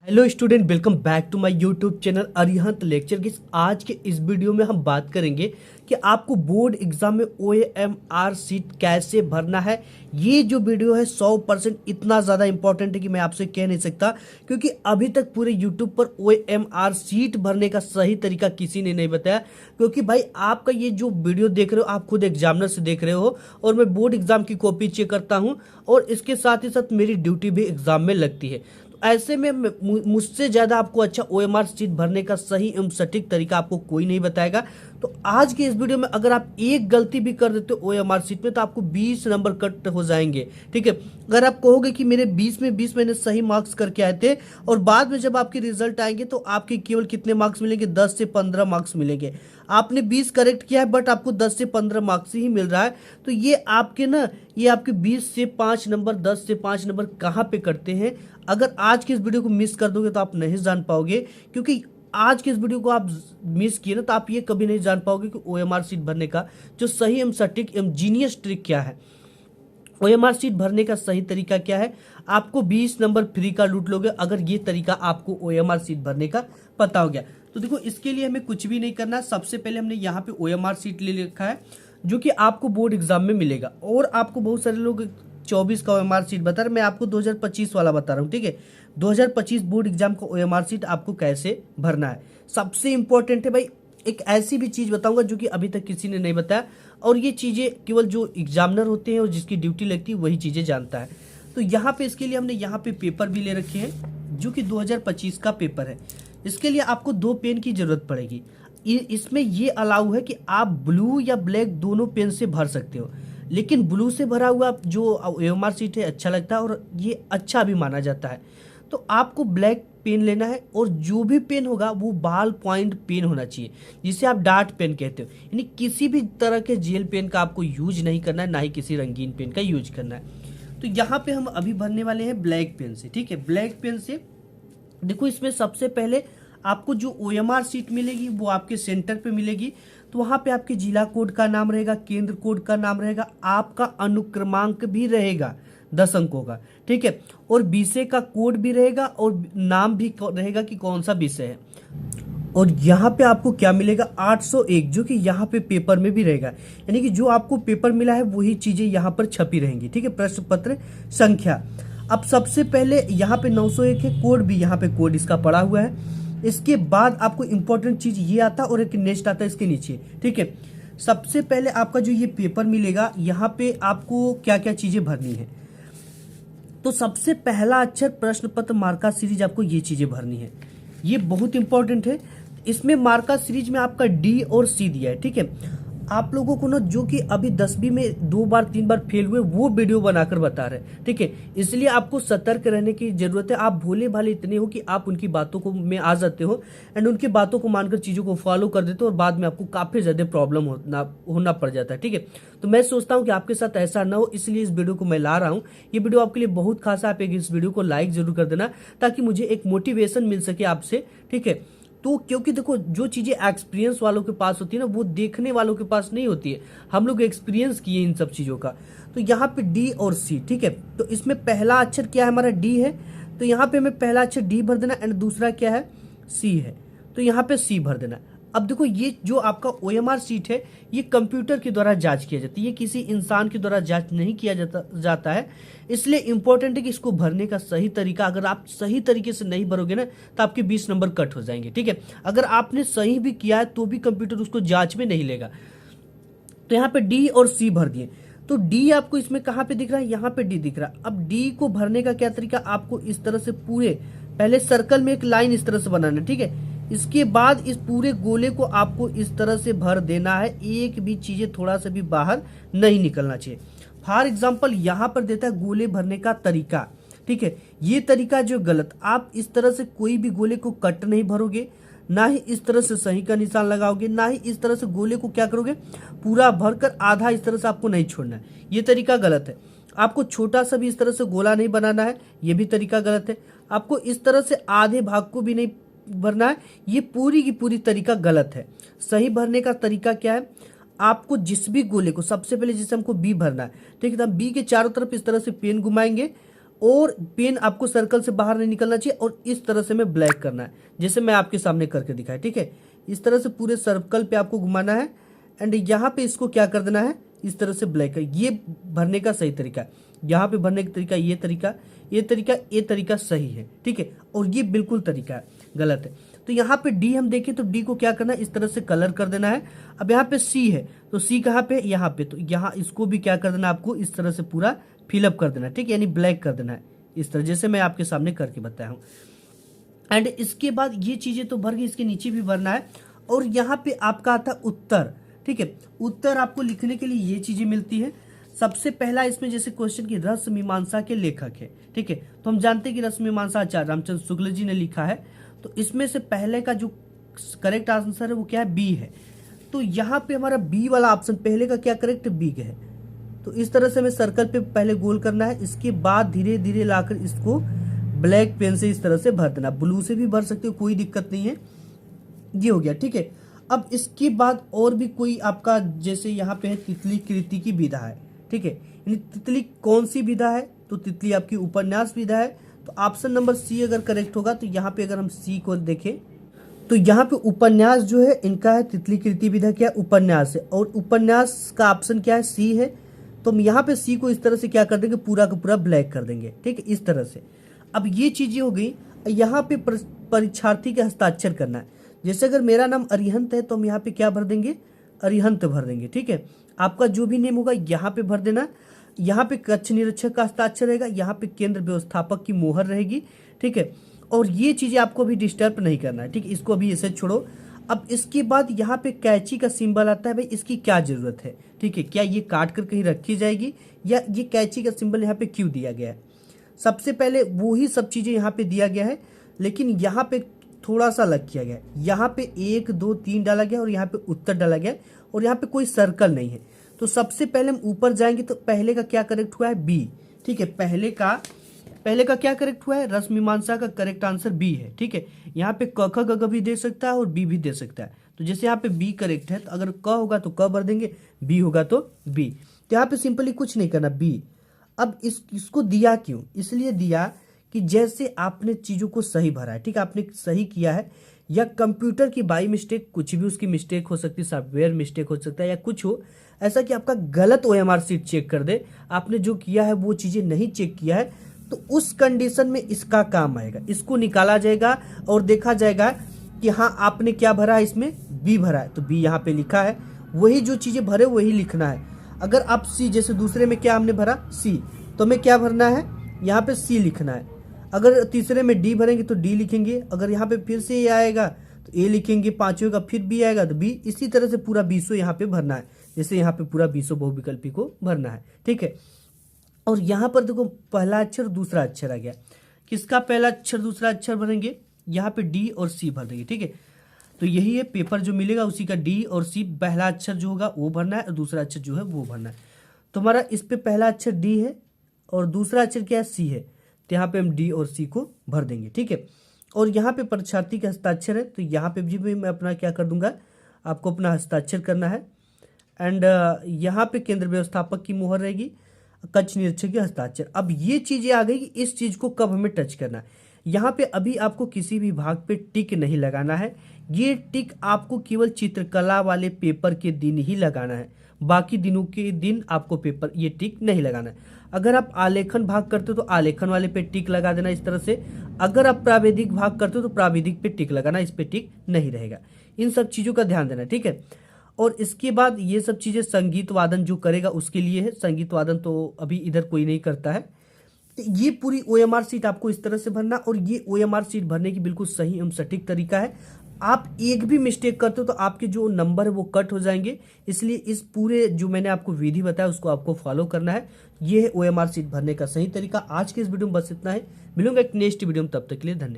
Hello student, welcome back to my YouTube channel Arihant lecture की। आज के इस वीडियो में हम बात करेंगे कि आपको बोर्ड एग्जाम में OMR सीट कैसे भरना है। ये जो वीडियो है 100% इतना ज़्यादा इंपॉर्टेंट है कि मैं आपसे कह नहीं सकता, क्योंकि अभी तक पूरे यूट्यूब पर OMR सीट भरने का सही तरीका किसी ने नहीं बताया। क्योंकि भाई आपका ये जो वीडियो देख रहे हो आप खुद एग्जामिनर से देख रहे हो, और मैं बोर्ड एग्जाम की कॉपी चेक करता हूँ, और इसके साथ ही साथ मेरी ड्यूटी भी एग्जाम में लगती है। ऐसे में मुझसे ज़्यादा आपको अच्छा OMR सीट भरने का सही एवं सटीक तरीका आपको कोई नहीं बताएगा। तो आज के इस वीडियो में अगर आप एक गलती भी कर देते हो OMR सीट में तो आपको 20 नंबर कट हो जाएंगे। ठीक है, अगर आप कहोगे कि मेरे 20 में 20 मैंने सही मार्क्स करके आए थे, और बाद में जब आपके रिजल्ट आएंगे तो आपके केवल कितने मार्क्स मिलेंगे? 10 से 15 मार्क्स मिलेंगे। आपने 20 करेक्ट किया है बट आपको 10 से 15 मार्क्स ही मिल रहा है। तो ये आपके 20 से 5 नंबर, 10 से 5 नंबर कहाँ पे कटते हैं? अगर आज के इस वीडियो को मिस कर दोगे तो आप नहीं जान पाओगे, क्योंकि आज के इस वीडियो को आप मिस किए ना तो आप ये कभी नहीं जान पाओगे कि OMR सीट भरने का जो सही एवं सटीक एवं जीनियस ट्रिक क्या है। OMR सीट भरने का सही तरीका क्या है? आपको 20 नंबर फ्री का लूट लोगे अगर ये तरीका आपको OMR सीट भरने का पता हो गया। तो देखो, इसके लिए हमें कुछ भी नहीं करना। सबसे पहले हमने यहाँ पे OMR सीट ले रखा है जो कि आपको बोर्ड एग्जाम में मिलेगा, और आपको बहुत सारे लोग 24 का OMR सीट बता रहे, मैं आपको 2025 वाला बता रहा हूँ। ठीक है, 2025 बोर्ड एग्जाम का OMR सीट आपको कैसे भरना है। सबसे इंपॉर्टेंट है भाई, एक ऐसी भी चीज़ बताऊंगा जो कि अभी तक किसी ने नहीं बताया, और ये चीज़ें केवल जो एग्जामिनर होते हैं और जिसकी ड्यूटी लगती है वही चीज़ें जानता है। तो यहाँ पे इसके लिए हमने यहाँ पे पेपर भी ले रखे हैं जो कि 2025 का पेपर है। इसके लिए आपको 2 पेन की ज़रूरत पड़ेगी। इसमें ये अलाउ है कि आप ब्लू या ब्लैक दोनों पेन से भर सकते हो, लेकिन ब्लू से भरा हुआ जो OMR सीट है अच्छा लगता है और ये अच्छा भी माना जाता है। तो आपको ब्लैक पेन लेना है, और जो भी पेन होगा वो बाल पॉइंट पेन होना चाहिए, जिसे आप डार्ट पेन कहते हो। यानी किसी भी तरह के जेल पेन का आपको यूज नहीं करना है, ना ही किसी रंगीन पेन का यूज करना है। तो यहाँ पे हम अभी भरने वाले हैं ब्लैक पेन से। ठीक है, ब्लैक पेन से देखो, इसमें सबसे पहले आपको जो OMR सीट मिलेगी वो आपके सेंटर पे मिलेगी। तो वहाँ पे आपके जिला कोड का नाम रहेगा, केंद्र कोड का नाम रहेगा, आपका अनुक्रमांक भी रहेगा 10 अंकों का। ठीक है, और विषय का कोड भी रहेगा और नाम भी रहेगा कि कौन सा विषय है। और यहाँ पे आपको क्या मिलेगा? 801, जो कि यहाँ पे पेपर में भी रहेगा। यानी कि जो आपको पेपर मिला है वही चीजें यहाँ पर छपी रहेंगी। ठीक है, प्रश्न पत्र संख्या। अब सबसे पहले यहाँ पे 901 है, कोड भी यहाँ पे कोड इसका पड़ा हुआ है। इसके बाद आपको इंपॉर्टेंट चीज ये आता है, और एक नेक्स्ट आता है इसके नीचे। ठीक है, सबसे पहले आपका जो ये पेपर मिलेगा यहाँ पे आपको क्या क्या चीजें भरनी है। तो सबसे पहला अक्षर प्रश्न पत्र मार्का सीरीज, आपको ये चीजें भरनी है। ये बहुत इंपॉर्टेंट है। इसमें मार्का सीरीज में आपका D और C दिया है। ठीक है, आप लोगों को ना जो कि अभी 10वीं में 2 बार 3 बार फेल हुए वो वीडियो बनाकर बता रहे हैं। ठीक है, इसलिए आपको सतर्क रहने की जरूरत है। आप भोले भाले इतने हो कि आप उनकी बातों को में आ जाते हो, एंड उनकी बातों को मानकर चीजों को फॉलो कर देते हो, और बाद में आपको काफी ज्यादा प्रॉब्लम होना पड़ जाता है। ठीक है, तो मैं सोचता हूँ कि आपके साथ ऐसा ना हो, इसलिए इस वीडियो को मैं ला रहा हूँ। ये वीडियो आपके लिए बहुत खास है। आप इस वीडियो को लाइक जरूर कर देना ताकि मुझे एक मोटिवेशन मिल सके आपसे। ठीक है, तो क्योंकि देखो, जो चीजें एक्सपीरियंस वालों के पास होती है ना वो देखने वालों के पास नहीं होती है। हम लोग एक्सपीरियंस किए इन सब चीजों का। तो यहाँ पे D और C। ठीक है, तो इसमें पहला अक्षर क्या है? हमारा D है, तो यहाँ पे हमें पहला अक्षर D भर देना, एंड दूसरा क्या है? C है, तो यहाँ पे C भर देना। अब देखो, ये जो आपका OMR सीट है ये कंप्यूटर के द्वारा जांच किया जाती है, ये किसी इंसान के द्वारा जांच नहीं किया जाता है। इसलिए इंपॉर्टेंट है कि इसको भरने का सही तरीका, अगर आप सही तरीके से नहीं भरोगे ना तो आपके 20 नंबर कट हो जाएंगे। ठीक है, अगर आपने सही भी किया है तो भी कंप्यूटर उसको जांच में नहीं लेगा। तो यहाँ पे D और C भर दिए। तो D आपको इसमें कहाँ पे दिख रहा है? यहाँ पे D दिख रहा है। अब D को भरने का क्या तरीका? आपको इस तरह से पूरे पहले सर्कल में एक लाइन इस तरह से बनाना है। ठीक है, इसके बाद इस पूरे गोले को आपको इस तरह से भर देना है, एक भी चीजें थोड़ा सा भी बाहर नहीं निकलना चाहिए। फॉर एग्जाम्पल यहाँ पर देता है गोले भरने का तरीका। ठीक है, ये तरीका जो गलत, आप इस तरह से कोई भी गोले को कट नहीं भरोगे, ना ही इस तरह से सही का निशान लगाओगे, ना ही इस तरह से गोले को क्या करोगे पूरा भरकर आधा इस तरह से आपको नहीं छोड़ना है। ये तरीका गलत है। आपको छोटा सा भी इस तरह से गोला नहीं बनाना है, ये भी तरीका गलत है। आपको इस तरह से आधे भाग को भी नहीं भरना है, ये पूरी की पूरी तरीका गलत है। सही भरने का तरीका क्या है? आपको जिस भी गोले को सबसे पहले जैसे हमको B भरना है, ठीक है, तो हम B के चारों तरफ इस तरह से पेन घुमाएंगे, और पेन आपको सर्कल से बाहर नहीं निकलना चाहिए और इस तरह से में ब्लैक करना है, जैसे मैं आपके सामने करके दिखाया। ठीक है, इस तरह से पूरे सर्कल पे आपको घुमाना है एंड यहाँ पे इसको क्या कर देना है, इस तरह से ब्लैक है। ये भरने का सही तरीका है, यहाँ पे भरने का तरीका ये तरीका सही है। ठीक है, और ये बिल्कुल तरीका गलत है। तो यहाँ पे डी हम देखें तो डी को क्या करना है, इस तरह से कलर कर देना है। अब यहाँ पे सी है तो सी कहाँ पे, यहाँ पे, तो यहाँ इसको भी क्या कर देना है, आपको इस तरह से पूरा फिलअप कर देना है। ठीक है, यानी ब्लैक कर देना है इस तरह, जैसे मैं आपके सामने करके बताया हूँ। एंड इसके बाद ये चीजें तो भर गई, इसके नीचे भी भरना है। और यहाँ पे आपका आता है उत्तर। ठीक है, उत्तर आपको लिखने के लिए ये चीजें मिलती है। सबसे पहला इसमें जैसे क्वेश्चन की रस मीमांसा के लेखक है। ठीक है, तो हम जानते हैं कि रस मीमांसा आचार्य रामचंद्र शुक्ल जी ने लिखा है। तो इसमें से पहले का जो करेक्ट आंसर है वो क्या है, बी है। तो यहाँ पे हमारा बी वाला ऑप्शन पहले का क्या करेक्ट, बी है। तो इस तरह से हमें सर्कल पे पहले गोल करना है, इसके बाद धीरे धीरे लाकर इसको ब्लैक पेन से इस तरह से भर देना। ब्लू से भी भर सकते हो, कोई दिक्कत नहीं है। ये हो गया। ठीक है, अब इसके बाद और भी कोई आपका जैसे यहाँ पे है तितली कृति की विधा है। ठीक है, यानी तितली कौन सी विधा है, तो तितली आपकी उपन्यास विधा है। तो ऑप्शन नंबर सी अगर करेक्ट होगा, तो यहाँ पे अगर हम सी को देखें तो यहाँ पे उपन्यास जो है इनका है तितली कृति विधा, क्या उपन्यास है, और उपन्यास का ऑप्शन क्या है, सी है। तो हम यहाँ पे सी को इस तरह से क्या कर देंगे, पूरा का पूरा ब्लैक कर देंगे। ठीक है, इस तरह से। अब ये चीजें हो गई। यहाँ पे परीक्षार्थी के हस्ताक्षर करना है। जैसे अगर मेरा नाम अरिहंत है तो हम यहाँ पे क्या भर देंगे, अरिहंत भर देंगे। ठीक है, आपका जो भी नेम होगा यहाँ पे भर देना। यहाँ पे कक्ष निरीक्षक का हस्ताक्षर रहेगा, यहाँ पे केंद्र व्यवस्थापक की मोहर रहेगी। ठीक है, और ये चीजें आपको अभी डिस्टर्ब नहीं करना है। ठीक है, इसको अभी ऐसे छोड़ो। अब इसके बाद यहाँ पे कैंची का सिंबल आता है, भाई इसकी क्या जरूरत है। ठीक है, क्या ये काट कर कहीं रखी जाएगी, या ये कैंची का सिंबल यहाँ पे क्यों दिया गया है। सबसे पहले वो ही सब चीजें यहाँ पे दिया गया है, लेकिन यहाँ पे थोड़ा सा अलग किया गया। यहाँ पे 1 2 3 डाला गया और यहाँ पे उत्तर डाला गया, और यहाँ पे कोई सर्कल नहीं है। तो सबसे पहले हम ऊपर जाएंगे तो पहले का क्या करेक्ट हुआ है, बी। ठीक है, पहले का क्या करेक्ट हुआ है, रस मीमांसा का करेक्ट आंसर बी है। ठीक है, यहाँ पे क ख ग भी दे सकता है और बी भी दे सकता है। तो जैसे यहाँ पे बी करेक्ट है, तो अगर क होगा तो क भर देंगे, बी होगा तो बी। तो यहाँ पे सिंपली कुछ नहीं करना, बी। अब इसको दिया क्यों, इसलिए दिया कि जैसे आपने चीजों को सही भरा है, ठीक है, आपने सही किया है, या कंप्यूटर की बाई मिस्टेक, कुछ भी उसकी मिस्टेक हो सकती है, सॉफ्टवेयर मिस्टेक हो सकता है, या कुछ हो ऐसा कि आपका गलत ओएमआर शीट चेक कर दे, आपने जो किया है वो चीजें नहीं चेक किया है, तो उस कंडीशन में इसका काम आएगा। इसको निकाला जाएगा और देखा जाएगा कि हाँ आपने क्या भरा है, इसमें बी भरा है, तो बी यहाँ पे लिखा है, वही जो चीजें भरे वही लिखना है। अगर आप सी, जैसे दूसरे में क्या हमने भरा सी, तो हमें क्या भरना है, यहाँ पे सी लिखना है। अगर तीसरे में डी भरेंगे तो डी लिखेंगे, अगर यहाँ पे फिर से ए आएगा तो ए लिखेंगे, पांचवें का फिर बी आएगा तो बी। इसी तरह से पूरा 20 यहाँ पे भरना है, जैसे यहाँ पे पूरा 20 बहुविकल्पी को भरना है। ठीक है, और यहाँ पर देखो पहला अक्षर दूसरा अक्षर आ गया, किसका पहला अक्षर दूसरा अक्षर भरेंगे, यहाँ पे डी और सी भर देंगे। ठीक है, तो यही है पेपर जो मिलेगा उसी का डी और सी, पहला अक्षर जो होगा वो भरना है और दूसरा अक्षर जो है वो भरना है। तो हमारा इस पे पहला अक्षर डी है और दूसरा अक्षर क्या है, सी है, तो यहाँ पे हम डी और सी को भर देंगे। ठीक है, और यहाँ पे परीक्षार्थी का हस्ताक्षर है, तो यहाँ पे भी मैं अपना क्या कर दूंगा, आपको अपना हस्ताक्षर करना है। एंड यहाँ पे केंद्र व्यवस्थापक की मोहर रहेगी, कक्ष निरीक्षक के हस्ताक्षर। अब ये चीजें आ गई कि इस चीज को कब हमें टच करना है। यहाँ पे अभी आपको किसी भी भाग पे टिक नहीं लगाना है, ये टिक आपको केवल चित्रकला वाले पेपर के दिन ही लगाना है, बाकी दिनों के दिन आपको पेपर ये टिक नहीं लगाना है। अगर आप आलेखन भाग करते हो तो आलेखन वाले पे टिक लगा देना इस तरह से, अगर आप प्राविधिक भाग करते हो तो प्राविधिक पे टिक लगाना, इस पे टिक नहीं रहेगा। इन सब चीजों का ध्यान देना। ठीक है, और इसके बाद ये सब चीजें संगीत वादन जो करेगा उसके लिए है, संगीत वादन तो अभी इधर कोई नहीं करता है। तो ये पूरी ओएमआर शीट आपको इस तरह से भरना, और ये ओएमआर शीट भरने की बिल्कुल सही एवं सटीक तरीका है। आप एक भी मिस्टेक करते हो तो आपके जो नंबर है वो कट हो जाएंगे, इसलिए इस पूरे जो मैंने आपको विधि बताया उसको आपको फॉलो करना है। ये है ओएमआर शीट भरने का सही तरीका। आज के इस वीडियो में बस इतना है, मिलूंगा एक नेक्स्ट वीडियो में, तब तक के लिए धन्यवाद।